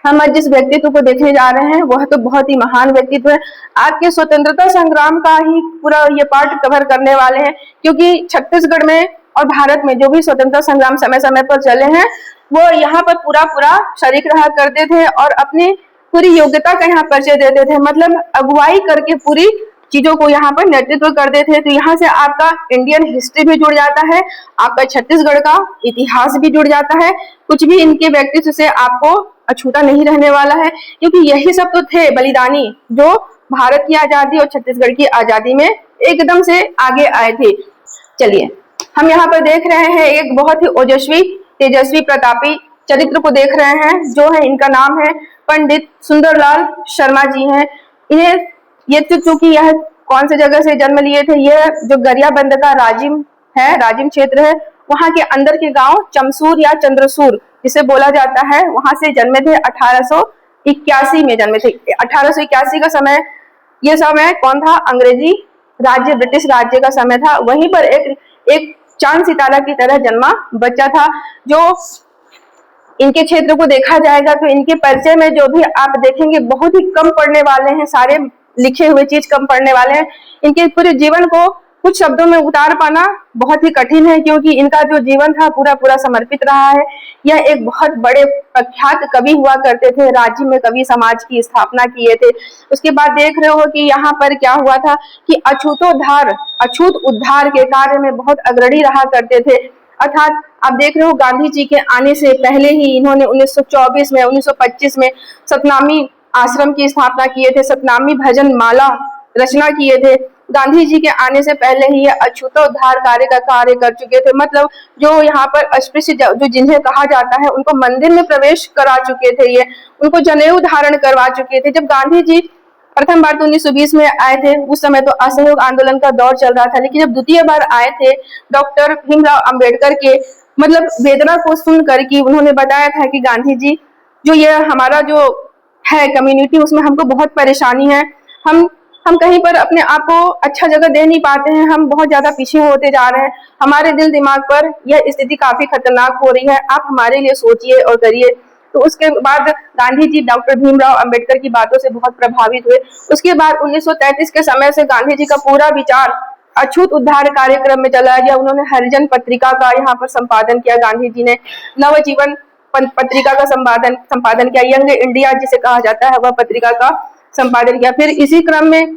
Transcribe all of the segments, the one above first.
हम आज जिस व्यक्तित्व को देखने जा रहे हैं वह तो बहुत ही महान व्यक्तित्व है। आज के स्वतंत्रता संग्राम का ही पूरा ये पार्ट कवर करने वाले हैं, क्योंकि छत्तीसगढ़ में और भारत में जो भी स्वतंत्रता संग्राम समय समय पर चले हैं वो यहाँ पर पूरा पूरा शरीक रहा करते थे और अपनी पूरी योग्यता का यहाँ परिचय देते थे, मतलब अगुवाई करके पूरी चीजों को यहाँ पर नेतृत्व करते थे। तो यहाँ से आपका इंडियन हिस्ट्री भी जुड़ जाता है, आपका छत्तीसगढ़ का इतिहास भी जुड़ जाता है। कुछ भी इनके व्यक्तित्व से आपको अछूता नहीं रहने वाला है, क्योंकि यही सब तो थे बलिदानी जो भारत की आजादी और छत्तीसगढ़ की आजादी में एकदम से आगे आए थे। चलिए हम यहाँ पर देख रहे हैं एक बहुत ही ओजस्वी तेजस्वी प्रतापी चरित्र को देख रहे हैं, जो है इनका नाम है पंडित सुंदरलाल शर्मा जी हैं। इन्हें ये तो चूंकि यह कौन से जगह से जन्म लिए थे, यह जो गरियाबंद का राजिम है, राजिम क्षेत्र है, वहां के अंदर के गांव चमसूर या चंद्रसूर जिसे बोला जाता है, वहां से जन्मे थे। 1881 में जन्मे थे। 1881 का समय, यह समय कौन था? अंग्रेजी राज्य, ब्रिटिश राज्य का समय था। वहीं पर एक चांद सितारा की तरह जन्मा बच्चा था। जो इनके क्षेत्र को देखा जाएगा तो इनके परिचय में जो भी आप देखेंगे बहुत ही कम पढ़ने वाले हैं, सारे लिखे हुए चीज कम पढ़ने वाले हैं। इनके पूरे जीवन को कुछ शब्दों में उतार पाना बहुत ही कठिन है, क्योंकि इनका जो जीवन था पूरा पूरा समर्पित रहा है। यह एक बहुत बड़े प्रख्यात कवि हुआ करते थे, राज्य में कवि समाज की स्थापना किए थे। उसके बाद देख रहे हो कि यहाँ पर क्या हुआ था कि अछूत उद्धार के कार्य में बहुत अग्रणी रहा करते थे। अर्थात आप देख रहे हो गांधी जी के आने से पहले ही इन्होंने 1924 में 1925 में सतनामी आश्रम की स्थापना किए थे, सतनामी भजन माला रचना किए थे। गांधी जी के आने से पहले ही ये अछूतोद्धार कार्य का कार्य कर चुके थे, मतलब जो यहाँ पर अस्पृश्य जो जिन्हें कहा जाता है उनको मंदिर में प्रवेश करा चुके थे, ये उनको जनेऊ धारण करवा चुके थे। जब गांधी जी प्रथम बार तो 1920 में आए थे, उस समय तो असहयोग आंदोलन का दौर चल रहा था, लेकिन जब द्वितीय बार आए थे डॉक्टर भीमराव अंबेडकर के मतलब वेदना को सुन करके उन्होंने बताया था कि गांधी जी जो ये हमारा जो है कम्युनिटी, उसमें हमको बहुत परेशानी है, हम कहीं पर अपने आप को अच्छा जगह दे नहीं पाते हैं, हम बहुत ज्यादा पीछे होते जा रहे हैं, हमारे दिल दिमाग पर यह स्थिति काफी खतरनाक हो रही है, आप हमारे लिए सोचिए और करिए। तो उसके बाद गांधी जी डॉक्टर भीमराव अंबेडकर की बातों से बहुत प्रभावित हुए। उसके बाद 1933 के समय से गांधी जी का पूरा विचार अछूत उद्धार कार्यक्रम में चला गया। उन्होंने हरिजन पत्रिका का यहाँ पर संपादन किया, गांधी जी ने नवजीवन पत्रिका का संपादन किया, यंग इंडिया जिसे कहा जाता है वह पत्रिका का संपादन किया। फिर इसी क्रम में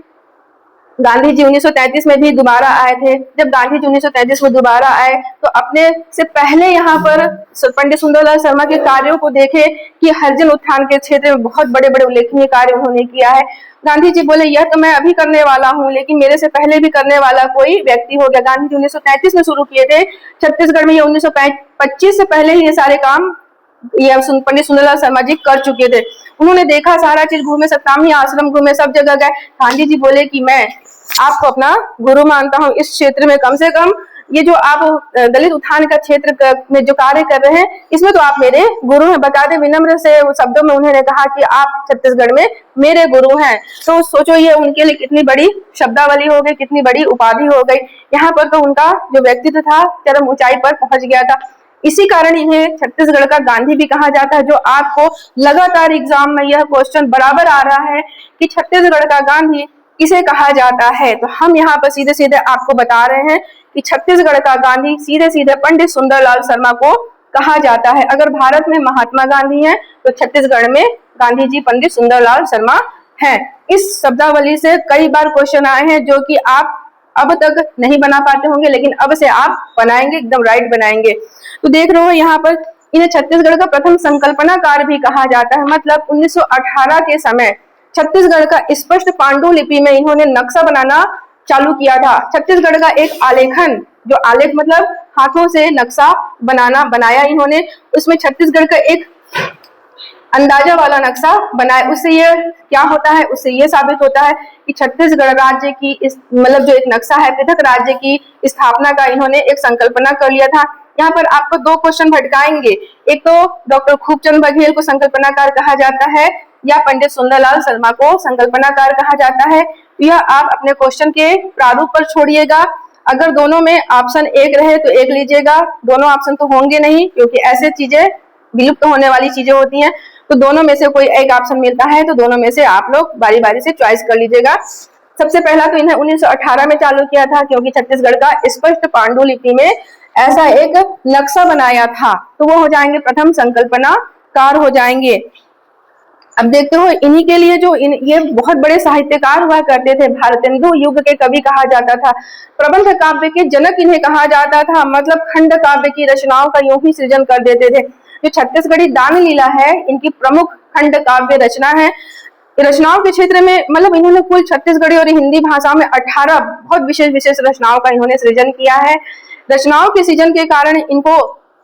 गांधी जी 1933 में भी दोबारा आए थे। जब गांधी जी 1933 में दोबारा आए तो अपने से पहले यहाँ पर पंडित सुंदरलाल शर्मा के कार्यों को देखे कि हरिजन उत्थान के क्षेत्र में बहुत बड़े बड़े उल्लेखनीय कार्य उन्होंने किया है। गांधी जी बोले यह तो मैं अभी करने वाला हूँ, लेकिन मेरे से पहले भी करने वाला कोई व्यक्ति हो गया। गांधी जी 1933 में शुरू किए थे, छत्तीसगढ़ में ये 1925 से पहले ही ये सारे काम ये पंडित सुंदरलाल शर्मा जी कर चुके थे। उन्होंने देखा, सारा चीज घूमे, सतनामी आश्रम घूमे, सब जगह गए। गांधी जी बोले कि मैं आपको अपना गुरु मानता हूँ, इस क्षेत्र में कम से कम ये जो आप दलित उत्थान का क्षेत्र में जो कार्य कर रहे हैं इसमें तो आप मेरे गुरु हैं। बकायदे विनम्र से शब्दों में उन्होंने कहा कि आप छत्तीसगढ़ में मेरे गुरु हैं। तो सोचो ये उनके लिए कितनी बड़ी शब्दावली हो गई, कितनी बड़ी उपाधि हो गई। यहाँ पर तो उनका जो व्यक्तित्व था चरम ऊंचाई पर पहुंच गया था। इसी कारण इन्हें छत्तीसगढ़ का गांधी भी कहा जाता है। जो आपको लगातार एग्जाम में यह क्वेश्चन बराबर आ रहा है कि छत्तीसगढ़ का गांधी किसे कहा जाता है, तो हम यहाँ पर सीधे सीधे आपको बता रहे हैं कि छत्तीसगढ़ का गांधी सीधे सीधे पंडित सुंदरलाल शर्मा को कहा जाता है। अगर भारत में महात्मा गांधी हैं तो छत्तीसगढ़ में गांधी जी पंडित सुंदरलाल शर्मा हैं। इस शब्दावली से कई बार क्वेश्चन आए हैं जो कि आप अब तक नहीं बना पाते होंगे, लेकिन अब से आप बनाएंगे, एकदम राइट बनाएंगे। तो देख रहे हो यहाँ पर इन्हें छत्तीसगढ़ का प्रथम संकल्पनाकार भी कहा जाता है। मतलब 1918 के समय छत्तीसगढ़ का स्पष्ट पांडुलिपि में इन्होंने नक्शा बनाना चालू किया था। छत्तीसगढ़ का एक आलेखन, जो आलेख मतलब हाथों से नक्शा बनाया इन्होंने, उसमें छत्तीसगढ़ का एक अंदाजा वाला नक्शा बनाया। उससे ये क्या होता है, उससे ये साबित होता है कि छत्तीसगढ़ राज्य की इस मतलब जो एक नक्शा है, पृथक राज्य की स्थापना का इन्होंने एक संकल्पना कर लिया था। यहाँ पर आपको दो क्वेश्चन भटकाएंगे, एक तो डॉक्टर खूबचंद बघेल को संकल्पनाकार कहा जाता है या पंडित सुंदरलाल शर्मा को संकल्पनाकार कहा जाता है। यह आप अपने क्वेश्चन के प्रारूप पर छोड़िएगा। अगर दोनों में ऑप्शन एक रहे तो एक लीजिएगा, दोनों ऑप्शन तो होंगे नहीं क्योंकि ऐसे चीजें विलुप्त होने वाली चीजें होती हैं। तो दोनों में से कोई एक ऑप्शन मिलता है तो दोनों में से आप लोग बारी बारी से चॉइस कर लीजिएगा। सबसे पहला तो इन्हें 1918 में चालू किया था, क्योंकि छत्तीसगढ़ का स्पष्ट पांडुलिपि में ऐसा एक नक्शा बनाया था, तो वो हो जाएंगे प्रथम संकल्पनाकार हो जाएंगे। अब देखते हो इन्हीं के लिए जो ये बहुत बड़े साहित्यकार हुआ करते थे, भारतेंदु युग के कवि कहा जाता था, प्रबंध काव्य के जनक इन्हें कहा जाता था, मतलब खंड काव्य की रचनाओं का यूं ही सृजन कर देते थे। जो छत्तीसगढ़ी दान लीला है इनकी प्रमुख खंड काव्य रचना है। रचनाओं के क्षेत्र में मतलब इन्होंने कुल छत्तीसगढ़ी और हिंदी भाषा में 18 बहुत विशेष विशेष रचनाओं का इन्होंने सृजन किया है। रचनाओं के सृजन के कारण इनको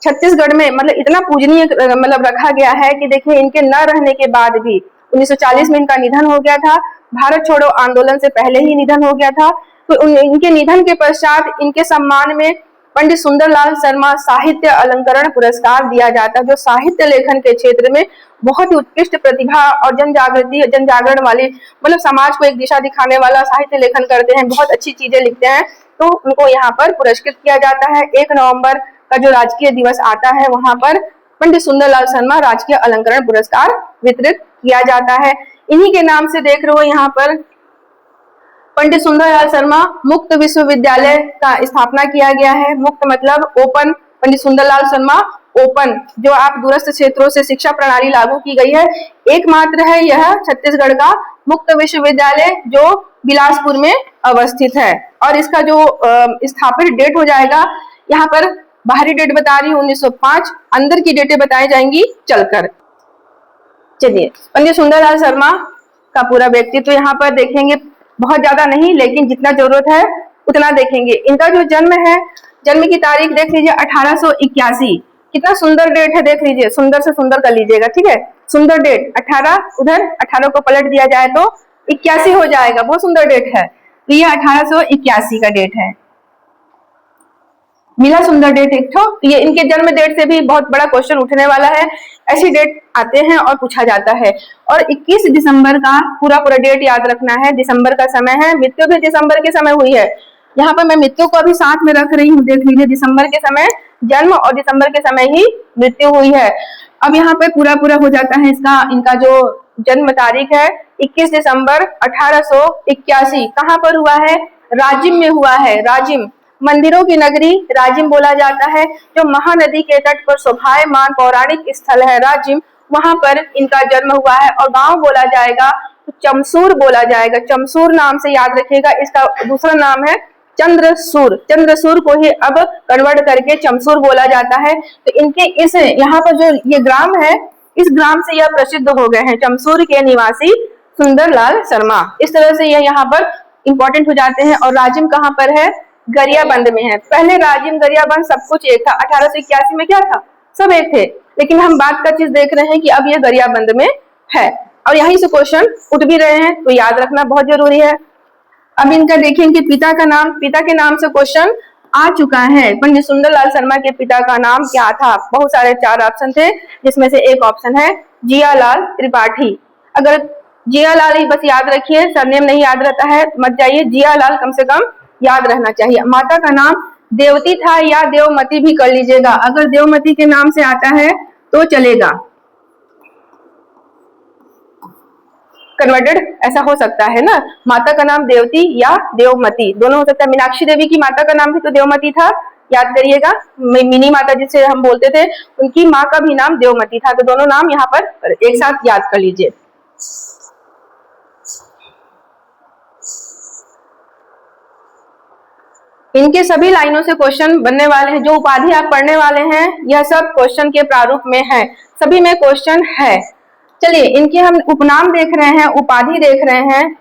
छत्तीसगढ़ में मतलब इतना पूजनीय मतलब रखा गया है कि देखिए इनके न रहने के बाद भी 1940 में इनका निधन हो गया था, भारत छोड़ो आंदोलन से पहले ही निधन हो गया था। तो इनके निधन के पश्चात इनके सम्मान में पंडित सुंदरलाल शर्मा साहित्य अलंकरण पुरस्कार दिया जाता है, जो साहित्य लेखन के क्षेत्र में बहुत ही उत्कृष्ट प्रतिभा और जनजागरण वाली मतलब समाज को एक दिशा दिखाने वाला साहित्य लेखन करते हैं, बहुत अच्छी चीजें लिखते हैं, तो उनको यहाँ पर पुरस्कृत किया जाता है। 1 नवंबर का जो राजकीय दिवस आता है वहां पर पंडित सुंदरलाल शर्मा राजकीय अलंकरण पुरस्कार वितरित किया जाता है। इन्हीं के नाम से देख रहे हो यहाँ पर पंडित सुंदरलाल शर्मा मुक्त विश्वविद्यालय का स्थापना किया गया है। मुक्त मतलब ओपन, पंडित सुंदरलाल शर्मा ओपन, जो आप दूरस्थ क्षेत्रों से शिक्षा प्रणाली लागू की गई है, एकमात्र है यह छत्तीसगढ़ का मुक्त विश्वविद्यालय जो बिलासपुर में अवस्थित है। और इसका जो स्थापित डेट हो जाएगा, यहाँ पर बाहरी डेट बता रही हूँ 1905, अंदर की डेटें बताई जाएंगी चलकर। चलिए पंडित सुंदरलाल शर्मा का पूरा व्यक्तित्व यहाँ पर देखेंगे, बहुत ज्यादा नहीं लेकिन जितना जरूरत है उतना देखेंगे। इनका जो जन्म है, जन्म की तारीख देख लीजिए 1881, कितना सुंदर डेट है, देख लीजिए, सुंदर से सुंदर कर लीजिएगा, ठीक है, सुंदर डेट। 18 उधर 18 को पलट दिया जाए तो 81 हो जाएगा, बहुत सुंदर डेट है। तो ये 1881 का डेट है, मिला सुंदर डेट एक तो ये इनके जन्म डेट से भी बहुत बड़ा क्वेश्चन उठने वाला है, ऐसी डेट आते हैं और पूछा जाता है। और 21 दिसंबर का पूरा डेट याद रखना है, दिसंबर का समय है, मृत्यु भी दिसंबर के समय हुई है। यहाँ पर मैं मृत्यु को अभी साथ में रख रही हूँ, देख लीजिए, दिसंबर के समय जन्म और दिसंबर के समय ही मृत्यु हुई है। अब यहाँ पे पूरा हो जाता है इसका, इनका जो जन्म तारीख है 21 दिसंबर 1881। कहाँ पर हुआ है? राजिम में हुआ है। राजिम मंदिरों की नगरी राजिम बोला जाता है, जो महानदी के तट पर शोभायमान पौराणिक स्थल है राजिम, वहां पर इनका जन्म हुआ है। और गांव बोला जाएगा तो चमसूर बोला जाएगा, चमसूर नाम से याद रखिएगा। इसका दूसरा नाम है चंद्रसूर, चंद्रसूर को ही अब कन्वर्ट करके चमसूर बोला जाता है। तो इनके इस यहाँ पर जो ये ग्राम है, इस ग्राम से यह प्रसिद्ध हो गए हैं, चमसूर के निवासी सुंदरलाल शर्मा। इस तरह से यह यहाँ पर इंपॉर्टेंट हो जाते हैं। और राजिम कहाँ पर है? गरियाबंद में है। पहले राजिम गरियाबंद सब कुछ एक था, 1881 में क्या था? सब एक थे, लेकिन हम बात का चीज देख रहे हैं कि अब ये गरियाबंद में है। और यहीं से क्वेश्चन उठ भी रहे हैं, तो याद रखना बहुत जरूरी है। अब इनका देखेंगे पिता का नाम, पिता के नाम से क्वेश्चन आ चुका है। पंडित सुंदरलाल शर्मा के पिता का नाम क्या था? बहुत सारे 4 ऑप्शन थे, जिसमें से एक ऑप्शन है जियालाल त्रिपाठी। अगर जियालाल ही बस याद रखिए, सरनेम नहीं याद रहता है मत जाइए, जियालाल कम से कम याद रहना चाहिए। माता का नाम देवती था या देवमती भी कर लीजिएगा, अगर देवमती के नाम से आता है तो चलेगा, कन्वर्टेड ऐसा हो सकता है ना। माता का नाम देवती या देवमती दोनों हो सकता है। मीनाक्षी देवी की माता का नाम भी तो देवमती था, याद करिएगा। मिनी माता जिसे हम बोलते थे, उनकी माँ का भी नाम देवमती था। तो दोनों नाम यहाँ पर एक साथ याद कर लीजिए। इनके सभी लाइनों से क्वेश्चन बनने वाले हैं। जो उपाधि आप पढ़ने वाले हैं यह सब क्वेश्चन के प्रारूप में है, सभी में क्वेश्चन है। चलिए इनके हम उपनाम देख रहे हैं, उपाधि देख रहे हैं,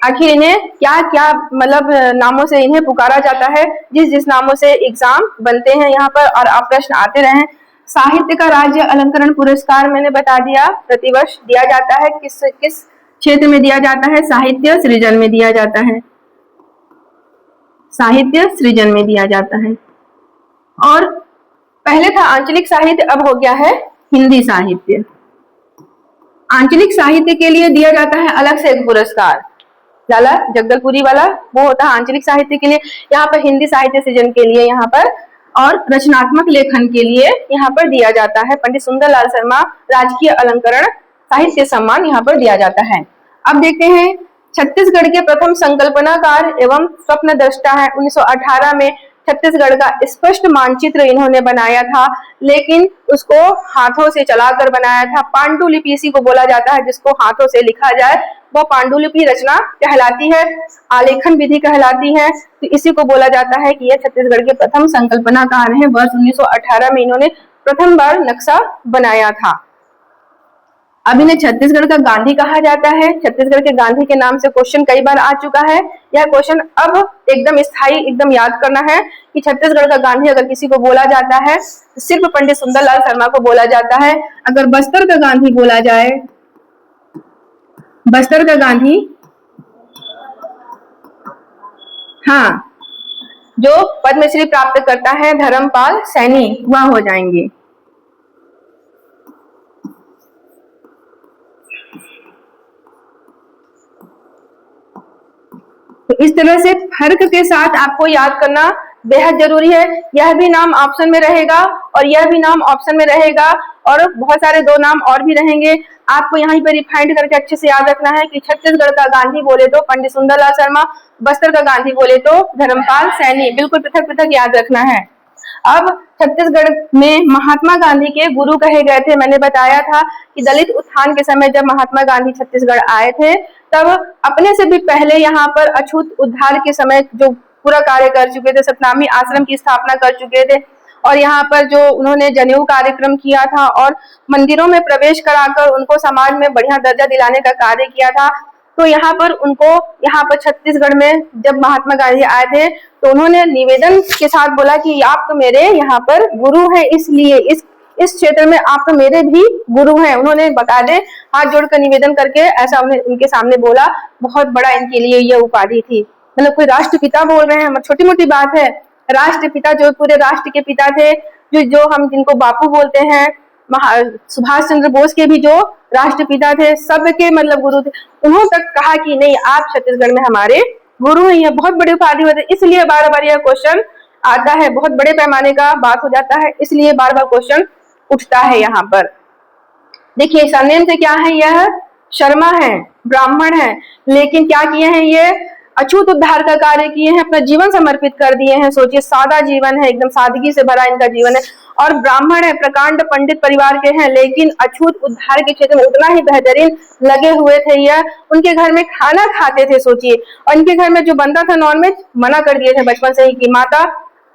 आखिर इन्हें क्या क्या मतलब नामों से इन्हें पुकारा जाता है, जिस जिस नामों से एग्जाम बनते हैं यहाँ पर और आप प्रश्न आते रहे। साहित्य का राज्य अलंकरण पुरस्कार मैंने बता दिया, प्रतिवर्ष दिया जाता है। किस किस क्षेत्र में दिया जाता है? साहित्य सृजन में दिया जाता है, साहित्य सृजन में दिया जाता है। और पहले था आंचलिक साहित्य, अब हो गया है हिंदी साहित्य। आंचलिक साहित्य के लिए दिया जाता है अलग से एक पुरस्कार, लाला जगदलपुरी वाला, वो होता है आंचलिक साहित्य के लिए। यहाँ पर हिंदी साहित्य सृजन के लिए यहाँ पर और रचनात्मक लेखन के लिए यहाँ पर दिया जाता है। पंडित सुंदरलाल शर्मा राजकीय अलंकरण साहित्य सम्मान यहाँ पर दिया जाता है। अब देखते हैं छत्तीसगढ़ के प्रथम संकल्पनाकार एवं स्वप्न दृष्टा है। 1918 में छत्तीसगढ़ का स्पष्ट मानचित्र इन्होंने बनाया था, लेकिन उसको हाथों से चलाकर बनाया था। पांडुलिपि इसी को बोला जाता है, जिसको हाथों से लिखा जाए वह पांडुलिपि रचना कहलाती है, आलेखन विधि कहलाती है। तो इसी को बोला जाता है कि यह छत्तीसगढ़ के प्रथम संकल्पनाकार हैं। वर्ष 1918 में इन्होंने प्रथम बार नक्शा बनाया था। अब इन्हें छत्तीसगढ़ का गांधी कहा जाता है। छत्तीसगढ़ के गांधी के नाम से क्वेश्चन कई बार आ चुका है। यह क्वेश्चन अब एकदम स्थायी एकदम याद करना है कि छत्तीसगढ़ का गांधी अगर किसी को बोला जाता है तो सिर्फ पंडित सुंदरलाल शर्मा को बोला जाता है। अगर बस्तर का गांधी बोला जाए, बस्तर का गांधी, हाँ, जो पद्मश्री प्राप्त करता है धर्मपाल सैनी, वह हो जाएंगे। तो इस तरह से फर्क के साथ आपको याद करना बेहद जरूरी है। यह भी नाम ऑप्शन में रहेगा और यह भी नाम ऑप्शन में रहेगा और बहुत सारे दो नाम और भी रहेंगे। आपको यहाँ पर रिफाइंड करके अच्छे से याद रखना है कि छत्तीसगढ़ का गांधी बोले तो पंडित सुंदरलाल शर्मा, बस्तर का गांधी बोले तो धर्मपाल सैनी, बिल्कुल पृथक पृथक याद रखना है। अब छत्तीसगढ़ में महात्मा गांधी के गुरु कहे गए थे। मैंने बताया था कि दलित उत्थान के समय जब महात्मा गांधी छत्तीसगढ़ आए थे तब अपने से भी पहले यहाँ पर अछूत उद्धार के समय जो पूरा कार्य कर चुके थे, सतनामी आश्रम की स्थापना कर चुके थे और यहाँ पर जो उन्होंने जनेऊ कार्यक्रम किया था और मंदिरों में प्रवेश कराकर उनको समाज में बढ़िया दर्जा दिलाने का कार्य किया था। तो यहाँ पर उनको यहाँ पर छत्तीसगढ़ में जब महात्मा गांधी आए थे तो उन्होंने निवेदन के साथ बोला कि आप तो मेरे यहाँ पर गुरु हैं, इसलिए इस क्षेत्र में आप तो मेरे भी गुरु हैं। उन्होंने बकायदे हाथ जोड़कर निवेदन करके ऐसा उन्हें उनके सामने बोला। बहुत बड़ा इनके लिए यह उपाधि थी। मतलब कोई राष्ट्रपिता बोल रहे हैं, छोटी मोटी बात है। राष्ट्रपिता जो पूरे राष्ट्र के पिता थे, जो हम जिनको बापू बोलते हैं, सुभाष चंद्र बोस के भी जो राष्ट्रपिता थे, सबके मतलब गुरु थे। उन्होंने तक कहा कि नहीं, आप छत्तीसगढ़ में हमारे गुरु हैं। यह बहुत बड़ी उपाधि होती है, इसलिए बार बार यह क्वेश्चन आता है। बहुत बड़े पैमाने का बात हो जाता है, इसलिए बार बार क्वेश्चन उठता है। यहाँ पर देखिए सरनेम से क्या है, यह शर्मा है, ब्राह्मण है, लेकिन क्या किए हैं, ये अछूत उद्धार का कार्य किए हैं, अपना जीवन समर्पित कर दिए हैं। सोचिए, सादा जीवन है, एकदम सादगी से भरा इनका जीवन है और ब्राह्मण है, प्रकांड पंडित परिवार के हैं, लेकिन अछूत उद्धार के क्षेत्र में उतना ही बेहतरीन लगे हुए थे। यह उनके घर में खाना खाते थे। सोचिए, और इनके घर में जो बनता था नॉनवेज, मना कर दिए थे बचपन से ही कि माता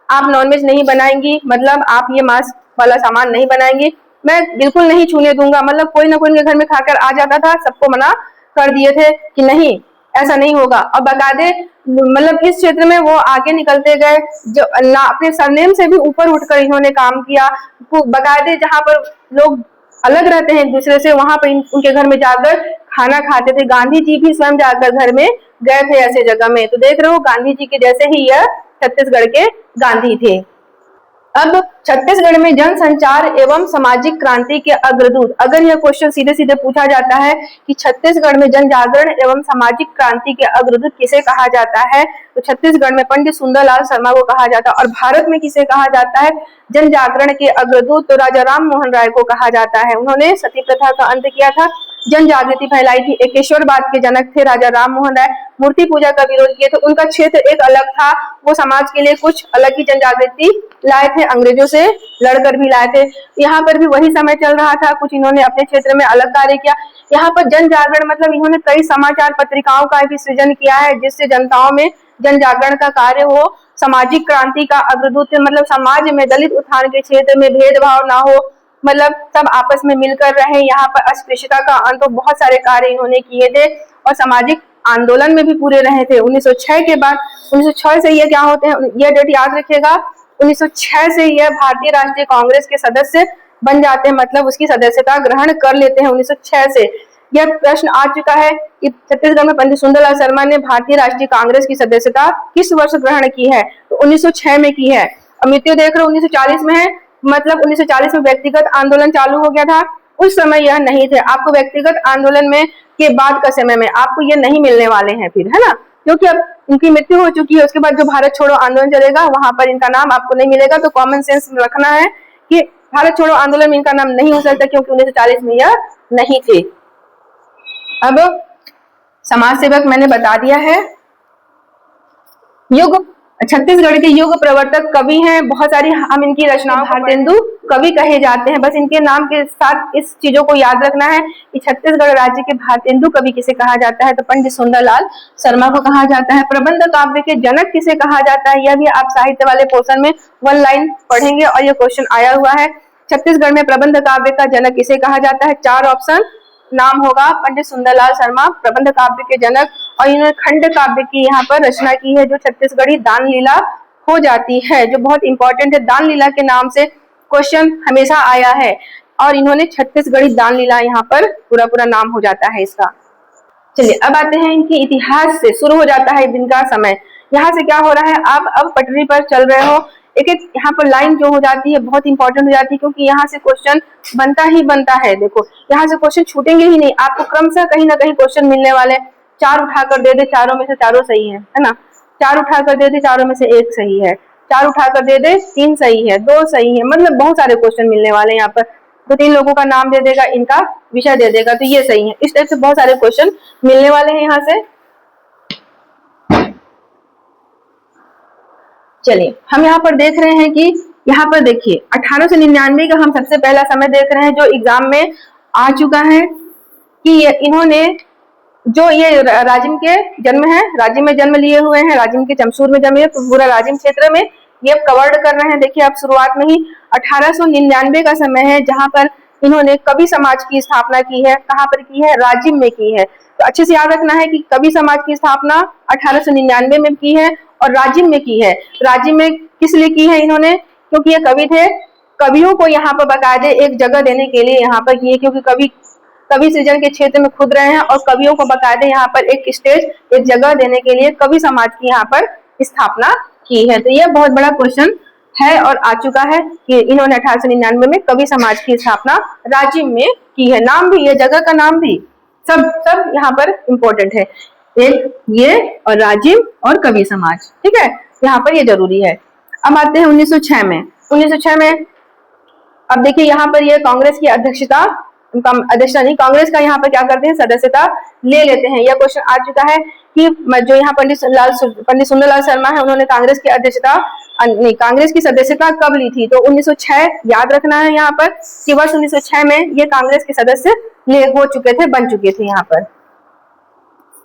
आप नॉनवेज नहीं बनाएंगी, मतलब आप ये मांस वाला सामान नहीं बनाएंगी, मैं बिल्कुल नहीं छूने दूंगा। मतलब कोई ना कोई इनके घर में खाकर आ जाता था, सबको मना कर दिए थे कि नहीं, ऐसा नहीं होगा। और बकायदे मतलब इस क्षेत्र में वो आगे निकलते गए, जो ना अपने सरनेम से भी ऊपर उठकर इन्होंने काम किया। बकायदे जहाँ पर लोग अलग रहते हैं एक दूसरे से, वहां पर उनके घर में जाकर खाना खाते थे। गांधी जी भी स्वयं जाकर घर में गए थे ऐसे जगह में। तो देख रहे हो, गांधी जी के जैसे ही यह छत्तीसगढ़ के गांधी थे। अब छत्तीसगढ़ में जनसंचार एवं सामाजिक क्रांति के अग्रदूत, अगर यह क्वेश्चन सीधे सीधे पूछा जाता है कि छत्तीसगढ़ में जन जागरण एवं सामाजिक क्रांति के अग्रदूत किसे कहा जाता है, तो छत्तीसगढ़ में पंडित सुंदरलाल शर्मा को कहा जाता है। और भारत में किसे कहा जाता है जन जागरण के अग्रदूत, तो राजा राम मोहन राय को कहा जाता है। उन्होंने सती प्रथा का अंत किया था, जन जागृति फैलाई थी। एकेश्वरवाद के जनक थे राजा राम मोहन राय, मूर्ति पूजा का विरोध किए थे। उनका क्षेत्र एक अलग था, वो समाज के लिए कुछ अलग ही जन जागृति लाए थे, अंग्रेजों से लड़कर भी लाए थे। यहाँ पर भी वही समय चल रहा था, कुछ इन्होंने अपने क्षेत्र में अलग कार्य किया। यहाँ पर जन जागरण मतलब इन्होंने कई समाचार पत्रिकाओं का भी सृजन किया है, जिससे जनताओं में जन जागरण का कार्य हो। सामाजिक क्रांति का अग्रदूत मतलब समाज में दलित उत्थान के क्षेत्र में भेदभाव ना हो, मतलब सब आपस में मिलकर रहे। यहाँ पर अस्पृश्यता का अंत, तो बहुत सारे कार्य इन्होंने किए थे और सामाजिक आंदोलन में भी पूरे रहे थे। 1906 के बाद, 1906 से ये क्या होते हैं, यह डेट याद रखिएगा, 1906 से यह भारतीय राष्ट्रीय कांग्रेस के सदस्य बन जाते हैं, मतलब उसकी सदस्यता ग्रहण कर लेते हैं 1906 से। यह प्रश्न आ चुका है कि छत्तीसगढ़ में पंडित सुंदरलाल शर्मा ने भारतीय राष्ट्रीय कांग्रेस की सदस्यता किस वर्ष ग्रहण की है, तो 1906 में की है। और मृत्यु देख रहे हो 1940 में है, मतलब 1940 में व्यक्तिगत आंदोलन चालू हो गया था, उस समय यह नहीं थे। आपको व्यक्तिगत आंदोलन में के बाद का समय में आपको ये नहीं मिलने वाले हैं फिर, है ना, क्योंकि अब इनकी मृत्यु हो चुकी है। उसके बाद जो भारत छोड़ो आंदोलन चलेगा वहां पर इनका नाम आपको नहीं मिलेगा। तो कॉमन सेंस रखना है कि भारत छोड़ो आंदोलन में इनका नाम नहीं हो सकता, क्योंकि 1940 में यह नहीं थे। अब समाज सेवक मैंने बता दिया है। युग, छत्तीसगढ़ के युग प्रवर्तक कवि हैं बहुत सारी, हम इनकी रचनाओं भारतेंदु कवि कहे जाते हैं। बस इनके नाम के साथ इस चीजों को याद रखना है कि छत्तीसगढ़ राज्य के भारतेंदु कवि किसे कहा जाता है, तो पंडित सुंदरलाल शर्मा को कहा जाता है। प्रबंध काव्य के जनक किसे कहा जाता है, यह भी आप साहित्य वाले पोर्शन में 1 लाइन पढ़ेंगे और यह क्वेश्चन आया हुआ है। छत्तीसगढ़ में प्रबंध काव्य का जनक किसे कहा जाता है, 4 ऑप्शन नाम होगा। पंडित सुंदरलाल शर्मा प्रबंध काव्य के जनक, और इन्होंने खंड काव्य की यहाँ पर रचना की है जो छत्तीसगढ़ी दान लीला हो जाती है, जो बहुत इंपॉर्टेंट है। दान लीला के नाम से क्वेश्चन हमेशा आया है, और इन्होंने छत्तीसगढ़ी दान लीला यहाँ पर पूरा नाम हो जाता है इसका। चलिए अब आते हैं इनके इतिहास से, शुरू हो जाता है इनका समय। यहाँ से क्या हो रहा है, आप अब पटरी पर चल रहे हो, एक एक यहाँ पर लाइन जो हो जाती है बहुत इंपॉर्टेंट हो जाती है, क्योंकि यहाँ से क्वेश्चन बनता ही बनता है। देखो यहाँ से क्वेश्चन छूटेंगे ही नहीं, आपको क्रमशः कहीं ना कहीं क्वेश्चन मिलने वाले। 4 उठाकर दे दे, चारों में से चारों सही है ना। 4 उठाकर दे दे, चारों में से 1 सही है। 4 उठाकर दे दे, 3 सही है, 2 सही है, मतलब बहुत सारे क्वेश्चन मिलने वाले हैं यहाँ पर। 2-3 लोगों का नाम दे देगा, इनका विषय दे देगा, तो ये सही है। इस टाइप से बहुत सारे क्वेश्चन मिलने वाले हैं यहाँ से। चलिए हम यहाँ पर देख रहे हैं कि यहाँ पर देखिए 1899 का हम सबसे पहला समय देख रहे हैं जो एग्जाम में आ चुका है, कि इन्होंने जो ये राजिम के जन्म है, राजिम में जन्म लिए हुए हैं, राजिम के चमसूर में जन्म है, तो पूरा राजिम क्षेत्र में ये कवर्ड कर रहे हैं। देखिए आप शुरुआत में ही 1899 का समय है जहां पर इन्होंने कवि समाज की स्थापना की है। कहां पर की है, राजिम में की है। तो अच्छे से याद रखना है कि कवि समाज की स्थापना 1899 में की है और राजिम में की है। राजिम में किस लिए की है इन्होंने, क्योंकि ये कवि थे, कवियों को यहाँ पर बाकायदे एक जगह देने के लिए यहाँ पर किए, क्योंकि कवि सृजन के क्षेत्र में खुद रहे हैं और कवियों को बाकायदे यहाँ पर एक स्टेज, एक जगह देने के लिए कवि समाज की यहाँ पर स्थापना की है। तो यह बहुत बड़ा क्वेश्चन है और आ चुका है कि इन्होंने 1899 में कवि समाज की स्थापना राजिम में की है। नाम भी, यह जगह का नाम भी, सब यहाँ पर इंपॉर्टेंट है, एक ये और राजिम और कवि समाज, ठीक है, यहाँ पर ये जरूरी है। अब आते हैं 1906 में। 1906 में अब देखिए यहाँ पर ये कांग्रेस की अध्यक्षता नहीं, कांग्रेस का यहाँ पर क्या करते हैं, सदस्यता ले लेते हैं। यह क्वेश्चन आ चुका है कि जो यहाँ पंडित सुंदरलाल शर्मा है उन्होंने कांग्रेस की अध्यक्षता नहीं, कांग्रेस की सदस्यता कब ली थी, तो 1906 याद रखना है यहाँ पर कि वर्ष 1906 में ये कांग्रेस के सदस्य हो चुके थे, बन चुके थे यहाँ पर।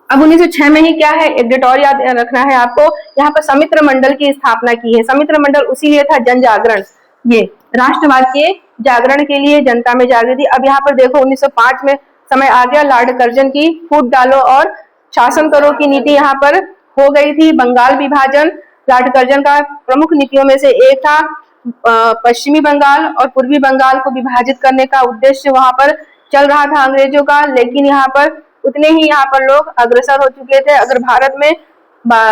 अब 1906 में ही क्या है, एक डेट और याद रखना है आपको, यहाँ पर समित्र मंडल की स्थापना की है। समित्र मंडल उसी लिए था, जन जागरण, ये राष्ट्रवाद के जागरण के लिए जनता में जागृति। अब यहाँ पर देखो 1905 में समय आ गया, लॉर्ड कर्जन की फूट डालो और शासन करो की नीति यहाँ पर हो गई थी। बंगाल विभाजन लॉर्ड कर्जन का प्रमुख नीतियों में से एक था। पश्चिमी बंगाल और पूर्वी बंगाल को विभाजित करने का उद्देश्य वहां पर चल रहा था अंग्रेजों का, लेकिन यहाँ पर उतने ही यहाँ पर लोग अग्रसर हो चुके थे। अगर भारत में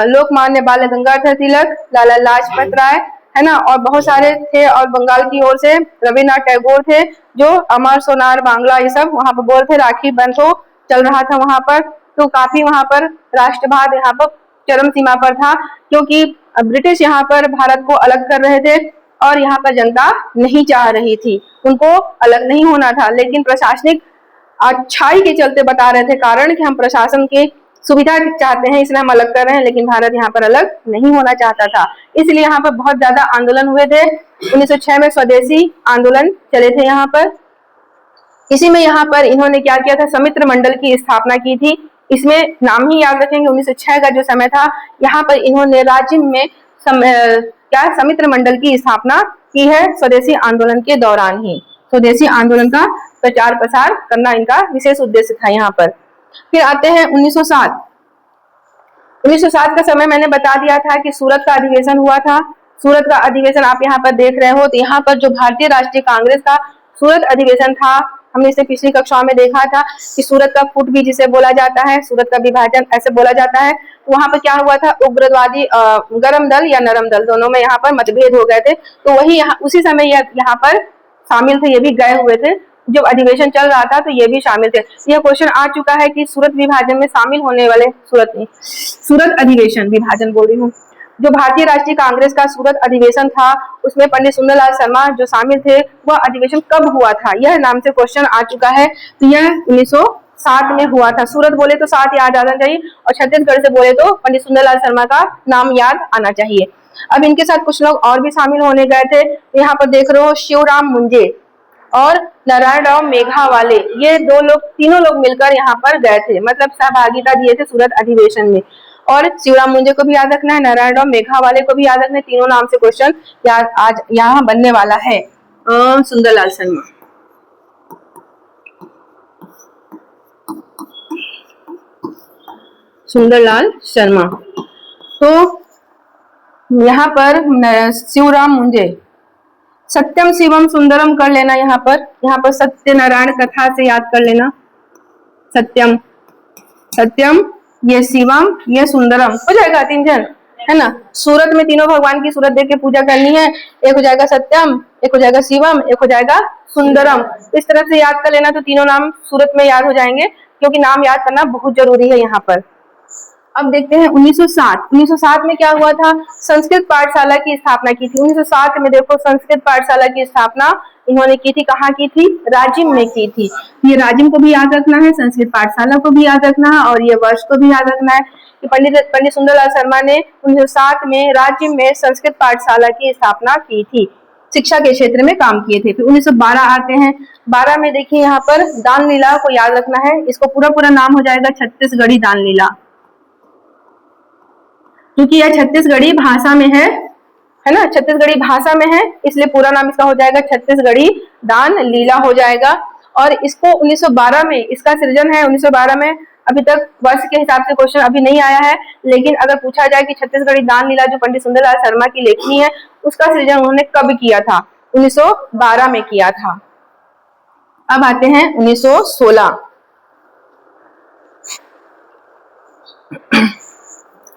लोकमान्य बाल गंगाधर तिलक, लाला लाजपत राय, है ना, और बहुत सारे थे, और बंगाल की ओर से रविन्द्रनाथ टैगोर थे जो अमर सोनार बांग्ला ये सब वहां पर बोल थे। राखी बंधो चल रहा था वहां पर, तो काफी वहां पर राष्ट्रवाद यहाँ पर चरम सीमा पर था, क्योंकि ब्रिटिश यहाँ पर भारत को अलग कर रहे थे और यहाँ पर जनता नहीं चाह रही थी, उनको अलग नहीं होना था, लेकिन प्रशासनिक अच्छाई के चलते बता रहे थे कारण कि हम प्रशासन की सुविधा चाहते हैं इसलिए हम अलग कर रहे हैं, लेकिन भारत यहाँ पर अलग नहीं होना चाहता था। इसलिए यहाँ पर बहुत ज्यादा आंदोलन हुए थे। 1906 में स्वदेशी आंदोलन चले थे यहाँ पर। इसी में यहाँ पर इन्होंने क्या किया था, समित्र मंडल की स्थापना की थी। इसमें नाम ही याद रखेंगे, 1906 का जो समय था यहाँ पर इन्होंने राजिम में समित्र मंडल की स्थापना की है, स्वदेशी आंदोलन के दौरान ही। स्वदेशी आंदोलन का प्रचार प्रसार करना इनका विशेष उद्देश्य था यहाँ पर। फिर आते हैं 1907। 1907 का समय मैंने बता दिया था कि सूरत का अधिवेशन हुआ था। सूरत का अधिवेशन आप यहाँ पर देख रहे हो, तो यहाँ पर जो भारतीय राष्ट्रीय कांग्रेस का सूरत अधिवेशन था, हमने इसे पिछली कक्षाओं में देखा था कि सूरत का फुट भी जिसे बोला जाता है, सूरत का विभाजन ऐसे बोला जाता है। वहां पर क्या हुआ था, उग्रवादी गर्म दल या नरम दल दोनों में यहाँ पर मतभेद हो गए थे, तो वही उसी समय यहाँ पर शामिल थे, ये भी गए हुए थे जब अधिवेशन चल रहा था तो ये भी शामिल थे। यह क्वेश्चन आ चुका है कि सूरत विभाजन में शामिल होने वाले सूरत अधिवेशन विभाजन बोल रही हूँ, जो भारतीय राष्ट्रीय कांग्रेस का सूरत अधिवेशन था उसमें पंडित सुंदरलाल शर्मा जो शामिल थे, वह अधिवेशन कब हुआ था, यह नाम से क्वेश्चन आ चुका है। तो यह 1907 में हुआ था। सूरत बोले तो 7 याद आना चाहिए और छत्तीसगढ़ से बोले तो पंडित सुंदरलाल शर्मा का नाम याद आना चाहिए। अब इनके साथ कुछ लोग और भी शामिल होने गए थे। यहाँ पर देख रहे हो शिवराम मुंजे और नारायण राव मेघावाले, ये तीनों लोग मिलकर यहाँ पर गए थे, मतलब सहभागिता दिए थे सूरत अधिवेशन में। और शिवराम मुंजे को भी याद रखना है, नारायण राव मेघावाले को भी याद रखना है। तीनों नाम से क्वेश्चन आज यहाँ बनने वाला है। सुंदरलाल शर्मा, सुंदरलाल शर्मा, तो यहाँ पर शिवराम मुंजे, सत्यम शिवम सुंदरम कर लेना। यहाँ पर सत्यनारायण कथा से याद कर लेना। सत्यम सत्यम, ये शिवम, ये सुंदरम, हो जाएगा 3 जन, है ना। सूरत में तीनों भगवान की सूरत देख के पूजा करनी है। एक हो जाएगा सत्यम, एक हो जाएगा शिवम, एक हो जाएगा सुंदरम। इस तरह से याद कर लेना तो तीनों नाम सूरत में याद हो जाएंगे, क्योंकि नाम याद करना बहुत जरूरी है यहाँ पर। अब देखते हैं 1907 में क्या हुआ था, संस्कृत पाठशाला की स्थापना की थी। 1907 में देखो संस्कृत पाठशाला की स्थापना इन्होंने की थी, कहाँ की थी, राजिम में की थी। ये राजिम को भी याद रखना है, संस्कृत पाठशाला को भी याद रखना है और ये वर्ष को भी याद रखना है कि पंडित सुंदरलाल शर्मा ने 1907 में राजिम में संस्कृत पाठशाला की स्थापना की थी, शिक्षा के क्षेत्र में काम किए थे। फिर 1912 आते हैं। 12 में देखिए यहाँ पर दान लीला को याद रखना है। इसको पूरा नाम हो जाएगा छत्तीसगढ़ी दान लीला, क्योंकि यह छत्तीसगढ़ी भाषा में है ना, छत्तीसगढ़ी भाषा में है, इसलिए पूरा नाम इसका हो जाएगा छत्तीसगढ़ी दान लीला हो जाएगा। और इसको 1912 में इसका सृजन है। 1912 में अभी तक वर्ष के हिसाब से क्वेश्चन अभी नहीं आया है, लेकिन अगर पूछा जाए कि छत्तीसगढ़ी दान लीला जो पंडित सुंदरलाल शर्मा की लेखनी है उसका सृजन उन्होंने कब किया था, 1912 में किया था। अब आते हैं 1916,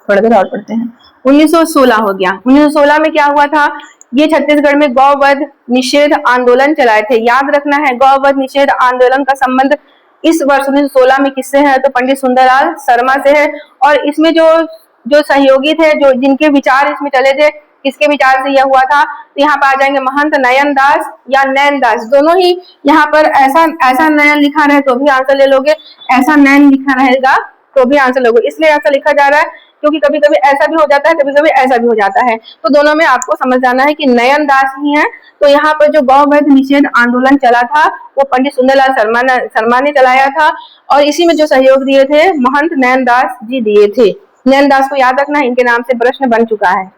थोड़ा देर और पढ़ते हैं। 1916 हो गया। 1916 में क्या हुआ था, ये छत्तीसगढ़ में गौवध निषेध आंदोलन चलाए थे। याद रखना है, गौवध निषेध आंदोलन का संबंध इस वर्ष 1916 में किससे है, तो पंडित सुंदरलाल शर्मा से है। और इसमें जो सहयोगी थे, जो जिनके विचार इसमें चले थे, किसके विचार से यह हुआ था, तो यहाँ पर आ जाएंगे महंत नयन दास या नैन दास, दोनों ही। यहाँ पर ऐसा नयन लिखा रहे तो भी आंसर ले लोगे, ऐसा नैन लिखा रहेगा तो भी आंसर लोगे। इसलिए ऐसा लिखा जा रहा है क्योंकि कभी कभी ऐसा भी हो जाता है, कभी कभी ऐसा भी हो जाता है, तो दोनों में आपको समझ जाना है कि नयन दास ही है। तो यहाँ पर जो गौवध निषेध आंदोलन चला था वो पंडित सुंदरलाल शर्मा ने चलाया था, और इसी में जो सहयोग दिए थे महंत नयन दास जी दिए थे। नयन दास को याद रखना है, इनके नाम से प्रश्न बन चुका है।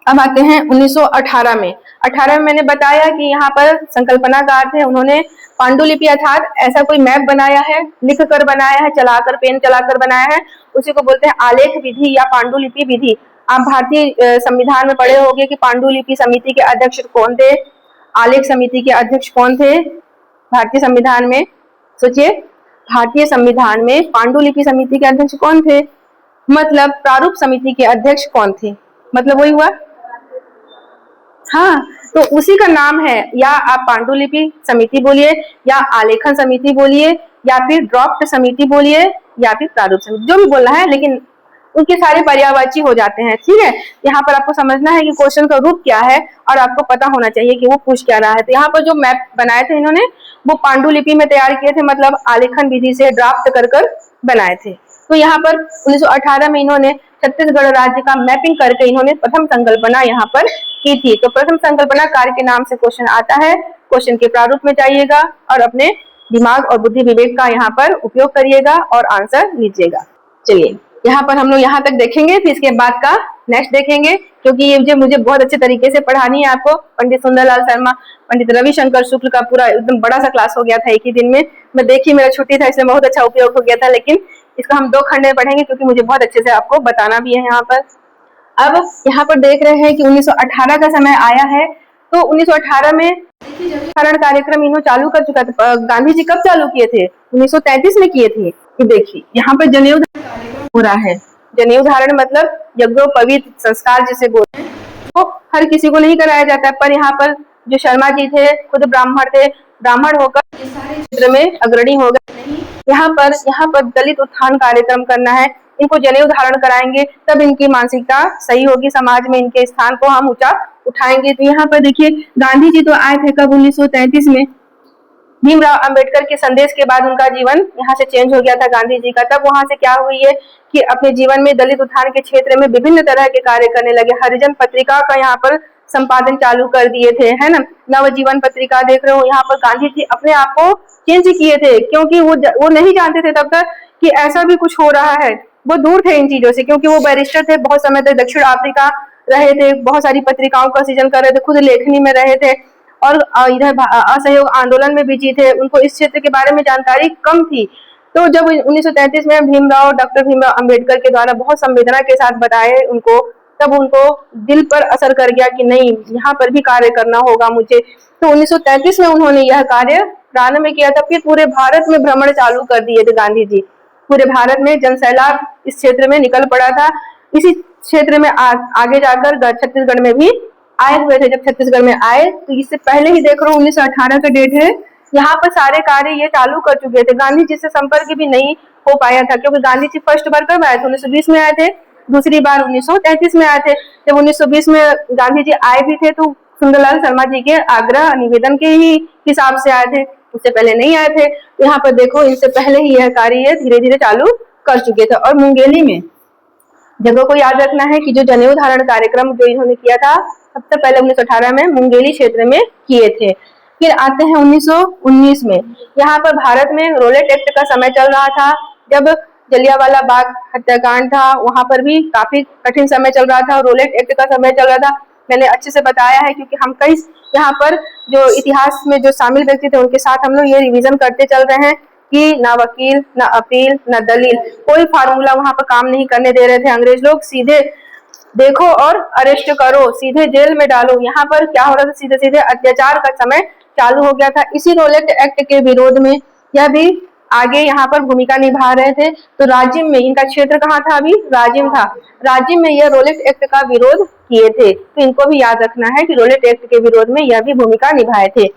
अब आते हैं 1918 में। 18 में मैंने बताया कि यहाँ पर संकल्पनाकार थे, उन्होंने पांडुलिपि अर्थात ऐसा कोई मैप बनाया है, लिख कर बनाया है, चलाकर पेन चलाकर बनाया है, उसी को बोलते हैं आलेख विधि या पांडुलिपि विधि। आप भारतीय संविधान में पढ़े होंगे कि पांडुलिपि समिति के अध्यक्ष कौन थे, आलेख समिति के अध्यक्ष कौन थे भारतीय संविधान में, सोचिए भारतीय संविधान में पांडुलिपि समिति के अध्यक्ष कौन थे, मतलब प्रारूप समिति के अध्यक्ष कौन थे, मतलब वही हुआ, हाँ, तो उसी का नाम है, या आप पांडुलिपि समिति बोलिए या आलेखन समिति बोलिए या फिर ड्राफ्ट समिति बोलिए या फिर प्रारूप समिति, जो भी बोलना है, लेकिन उनके सारे पर्यायवाची हो जाते हैं। ठीक है, यहाँ पर आपको समझना है कि क्वेश्चन का रूप क्या है और आपको पता होना चाहिए कि वो पूछ क्या रहा है। तो यहाँ पर जो मैप बनाए थे इन्होंने वो पांडुलिपि में तैयार किए थे, मतलब आलेखन विधि से ड्राफ्ट कर बनाए थे। तो यहाँ पर 1918 में इन्होंने छत्तीसगढ़ राज्य का मैपिंग करके इन्होंने प्रथम संकल्पना यहाँ पर की थी। तो प्रथम संकल्पना कार्य के नाम से क्वेश्चन आता है, क्वेश्चन के प्रारूप में जाइएगा और अपने दिमाग और बुद्धि विवेक का यहाँ पर उपयोग करिएगा और आंसर लीजिएगा। चलिए यहाँ पर हम लोग यहाँ तक देखेंगे, फिर इसके बाद का नेक्स्ट देखेंगे, क्योंकि ये मुझे बहुत अच्छे तरीके से पढ़ानी है आपको। पंडित सुंदरलाल शर्मा, पंडित रविशंकर शुक्ल का पूरा एकदम बड़ा सा क्लास हो गया था एक ही दिन में। मैं देखी मेरा छुट्टी था इसलिए बहुत अच्छा उपयोग हो गया था, लेकिन इसका हम 2 खंड में पढ़ेंगे क्योंकि मुझे बहुत अच्छे से आपको बताना भी है यहाँ पर। अब यहाँ पर देख रहे हैं कि 1918 का समय आया है, तो 1918 में कार्यक्रम इन्होंने चालू कर चुका था। गांधी जी कब चालू किए थे, 1933 में किए थे। तो देखिए यहाँ पर जनेऊ धारण हो रहा है। जनेऊ धारण मतलब यज्ञोपवीत संस्कार जिसे बोलते हैं, वो हर किसी को नहीं कराया जाता, पर यहाँ पर जो शर्मा जी थे खुद ब्राह्मण थे, ब्राह्मण होकर इस सारे क्षेत्र में अग्रणी हो गए। नहीं, यहाँ पर दलित उत्थान कार्यक्रम करना है, इनको जनेऊ धारण कराएंगे, तब इनकी मानसिकता सही होगी, समाज में इनके स्थान को हम ऊंचा उठाएंगे। तो यहाँ पर देखिए गांधी जी तो आए थे कब 1933 में, भीमराव अंबेडकर के संदेश के बाद उनका जीवन यहाँ से चेंज हो गया था गांधी जी का। तब वहां से क्या हुई है कि अपने जीवन में दलित उत्थान के क्षेत्र में विभिन्न तरह के कार्य करने लगे। हरिजन पत्रिका का यहाँ पर संपादन चालू कर दिए थे, है ना। नवजीवन पत्रिका देख रहे हो, यहाँ पर गांधी जी अपने आप को चेंज किए थे, क्योंकि वो नहीं जानते थे तब तक कि ऐसा भी कुछ हो रहा है। वो दूर थे इन चीजों से, क्योंकि वो बैरिस्टर थे, बहुत समय तक दक्षिण अफ्रीका रहे थे, बहुत सारी पत्रिकाओं का सृजन कर रहे थे, खुद लेखनी में रहे थे और इधर असहयोग आंदोलन में बिजी थे। उनको इस क्षेत्र के बारे में जानकारी कम थी। तो जब 1933 में डॉक्टर भीमराव अंबेडकर के द्वारा बहुत संवेदना के साथ बताए उनको, तब उनको दिल पर असर कर गया कि नहीं, यहाँ पर भी कार्य करना होगा मुझे। तो 1933 में उन्होंने यह कार्य प्रारंभ में किया था। फिर पूरे भारत में भ्रमण चालू कर दिए थे गांधी जी। पूरे भारत में जनसैलाब इस क्षेत्र में निकल पड़ा था। इसी क्षेत्र में आगे जाकर छत्तीसगढ़ में भी आए हुए थे। जब छत्तीसगढ़ में आए तो इससे पहले ही देख रहे हो 1918 का डेट है, यहाँ पर सारे कार्य ये चालू कर चुके थे। गांधी जी से संपर्क भी नहीं हो पाया था, क्योंकि गांधी जी फर्स्ट बार कब आए थे, 1920 में आए थे, दूसरी बार 1933 में आए थे। जब 1920 में गांधी जी आए भी थे तो सुंदरलाल शर्मा जी के आग्रह निवेदन के ही हिसाब से आए थे, उससे पहले नहीं आए थे। तो यहाँ पर देखो इनसे पहले ही यह कार्य धीरे धीरे चालू कर चुके थे। और मुंगेली में जगह को याद रखना है कि जो जनेऊ धारण कार्यक्रम जो इन्होंने किया था सबसे पहले 1918 में मुंगेली क्षेत्र में किए थे। फिर आते हैं 1919 में, यहाँ पर भारत में रोलेट एक्ट का समय चल रहा था। जब जलियांवाला बाग हत्याकांड था, वहां पर भी काफी कठिन समय चल रहा था और रोलेट एक्ट का समय चल रहा था। मैंने अच्छे से बताया है, क्योंकि हम कई यहाँ पर जो इतिहास में जो शामिल व्यक्ति थे उनके साथ हम लोग ये रिवीजन करते चल रहे हैं कि ना वकील, ना अपील, ना दलील, कोई फार्मूला वहां पर काम नहीं करने दे रहे थे अंग्रेज लोग। सीधे देखो और अरेस्ट करो, सीधे जेल में डालो। यहाँ पर क्या हो रहा था, सीधे सीधे अत्याचार का समय चालू हो गया था। इसी रोलेट एक्ट के विरोध में यह भी आगे यहाँ पर भूमिका निभा रहे थे। तो राजिम में, इनका क्षेत्र कहाँ था, अभी राजिम था, राजिम में यह रोलेट एक्ट का विरोध किए थे। तो इनको भी याद रखना है कि रोलेट एक्ट के विरोध में यह भी भूमिका निभाए थे।